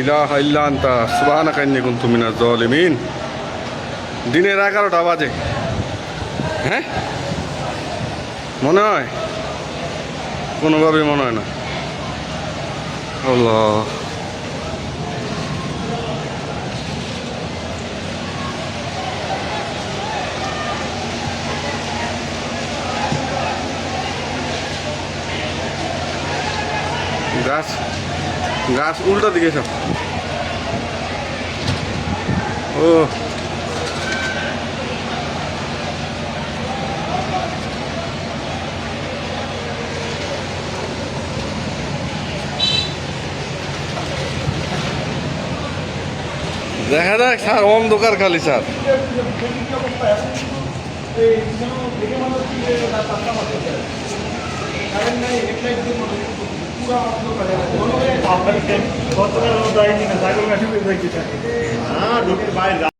ইলাহা ইল্লা আনতা সুবহানাকা ইন্নী কুনতু মিনাজ জালিমিন। দিনের 11টা বাজে। হ্যাঁ, মনে হয়? কোনোভাবেই মনে হয় না। আল্লাহ, গাছ গাছ উল্টা দিকে সব। ও দেখা যাক স্যার, অন্ধকার খালি স্যার।